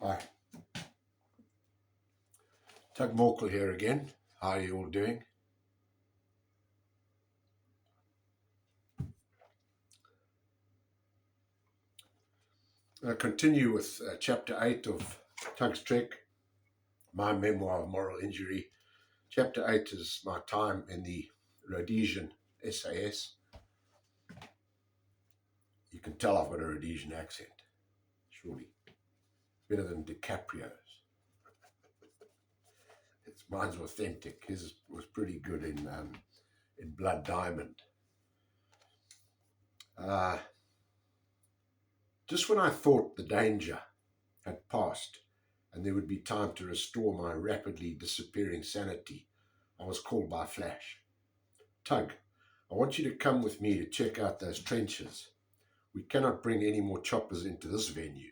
Hi, Doug Morkel here again. How are you all doing? I continue with Chapter 8 of Doug's Trek, my memoir of moral injury. Chapter 8 is my time in the Rhodesian SAS. You can tell I've got a Rhodesian accent, surely. Better than DiCaprio's. Mine's authentic. His was pretty good in Blood Diamond. Just when I thought the danger had passed and there would be time to restore my rapidly disappearing sanity, I was called by Flash. Tug, I want you to come with me to check out those trenches. We cannot bring any more choppers into this venue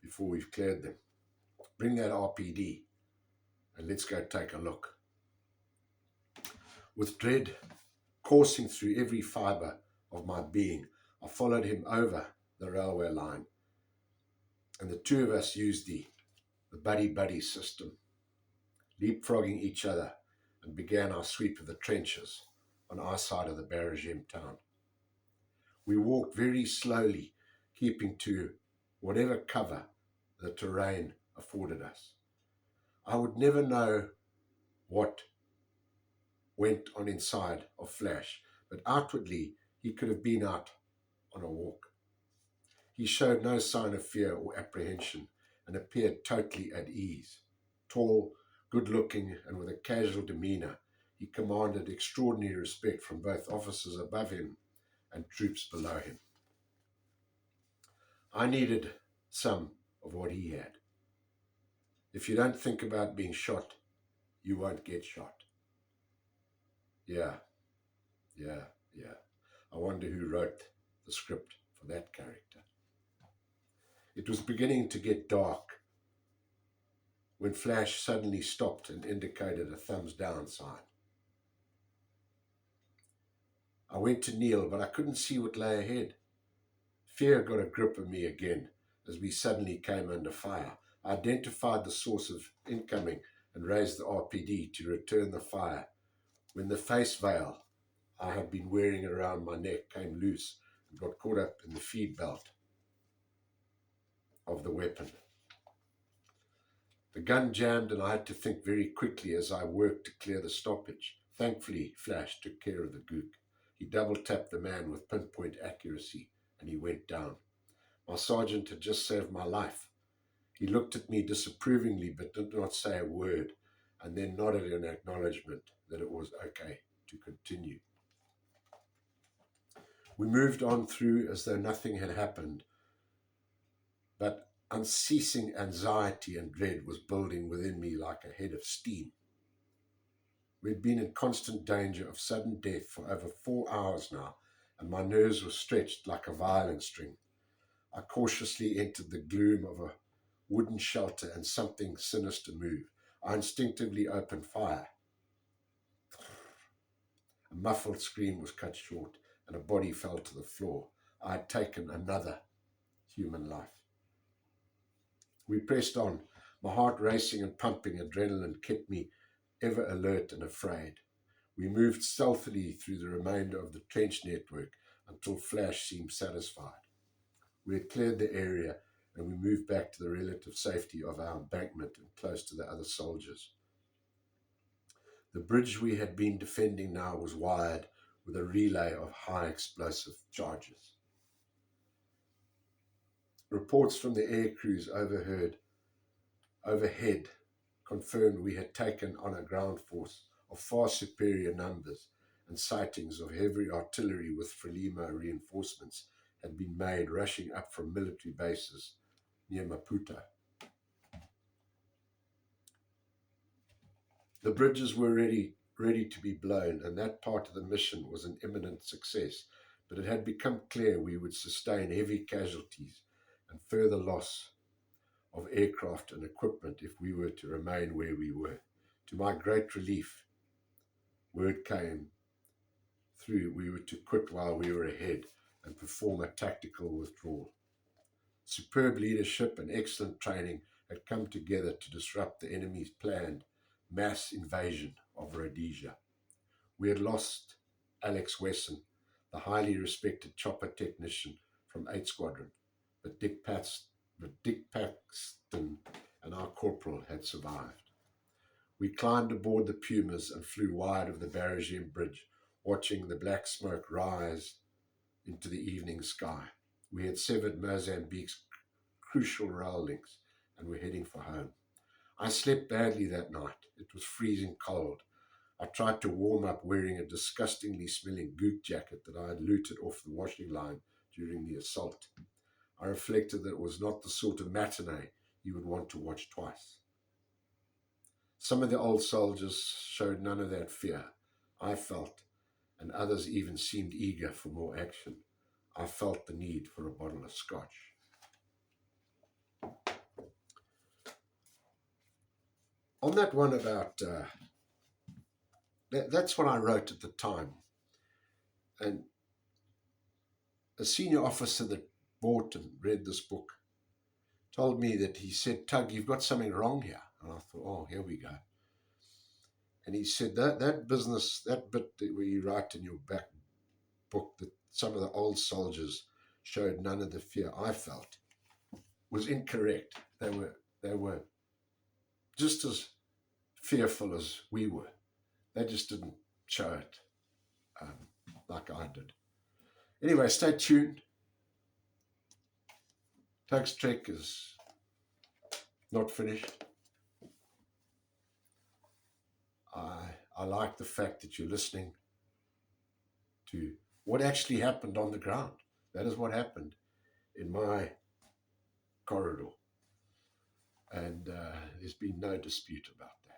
before we've cleared them. Bring that RPD and let's go take a look. With dread coursing through every fibre of my being, I followed him over the railway line, and the two of us used the buddy-buddy system, leapfrogging each other, and began our sweep of the trenches on our side of the D.R.E.A.M town. We walked very slowly, keeping to whatever cover the terrain afforded us. I would never know what went on inside of Flash, but outwardly he could have been out on a walk. He showed no sign of fear or apprehension and appeared totally at ease. Tall, good-looking, and with a casual demeanour, he commanded extraordinary respect from both officers above him and troops below him. I needed some of what he had. If you don't think about being shot, you won't get shot. Yeah. I wonder who wrote the script for that character. It was beginning to get dark when Flash suddenly stopped and indicated a thumbs down sign. I went to kneel, but I couldn't see what lay ahead. Fear got a grip of me again as we suddenly came under fire. I identified the source of incoming and raised the RPD to return the fire when the face veil I had been wearing around my neck came loose and got caught up in the feed belt of the weapon. The gun jammed and I had to think very quickly as I worked to clear the stoppage. Thankfully, Flash took care of the gook. He double-tapped the man with pinpoint accuracy and he went down. My sergeant had just saved my life. He looked at me disapprovingly but did not say a word, and then nodded in acknowledgement that it was okay to continue. We moved on through as though nothing had happened, but unceasing anxiety and dread was building within me like a head of steam. We'd been in constant danger of sudden death for over 4 hours now, and my nerves were stretched like a violin string. I cautiously entered the gloom of a wooden shelter and something sinister moved. I instinctively opened fire. A muffled scream was cut short and a body fell to the floor. I had taken another human life. We pressed on. My heart racing and pumping adrenaline kept me ever alert and afraid. We moved stealthily through the remainder of the trench network until Flash seemed satisfied. We had cleared the area and we moved back to the relative safety of our embankment and close to the other soldiers. The bridge we had been defending now was wired with a relay of high explosive charges. Reports from the air crews overhead confirmed we had taken on a ground force of far superior numbers, and sightings of heavy artillery with Frelimo reinforcements had been made rushing up from military bases near Maputo. The bridges were ready to be blown, and that part of the mission was an imminent success, but it had become clear we would sustain heavy casualties and further loss of aircraft and equipment if we were to remain where we were. To my great relief, word came through we were to quit while we were ahead and perform a tactical withdrawal. Superb leadership and excellent training had come together to disrupt the enemy's planned mass invasion of Rhodesia. We had lost Alex Wesson, the highly respected chopper technician from 8th Squadron, but Dick Paxton and our corporal had survived. We climbed aboard the Pumas and flew wide of the D.R.E.A.M. bridge, watching the black smoke rise into the evening sky. We had severed Mozambique's crucial rail links and were heading for home. I slept badly that night. It was freezing cold. I tried to warm up wearing a disgustingly smelling gook jacket that I had looted off the washing line during the assault. I reflected that it was not the sort of matinee you would want to watch twice. Some of the old soldiers showed none of that fear, I felt, and others even seemed eager for more action. I felt the need for a bottle of scotch. On that one about, that's what I wrote at the time. And a senior officer that bought and read this book told me that he said, Tug, you've got something wrong here. And I thought, oh, here we go. And he said that business, that bit where you write in your back book that some of the old soldiers showed none of the fear I felt was incorrect. They were just as fearful as we were. They just didn't show it like I did. Anyway, stay tuned. Tug's Trek is not finished. I like the fact that you're listening to what actually happened on the ground. That is what happened in my corridor. And there's been no dispute about that.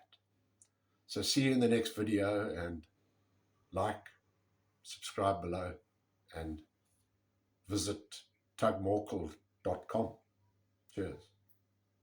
So see you in the next video, and like, subscribe below, and visit tugmorkel.com. Cheers.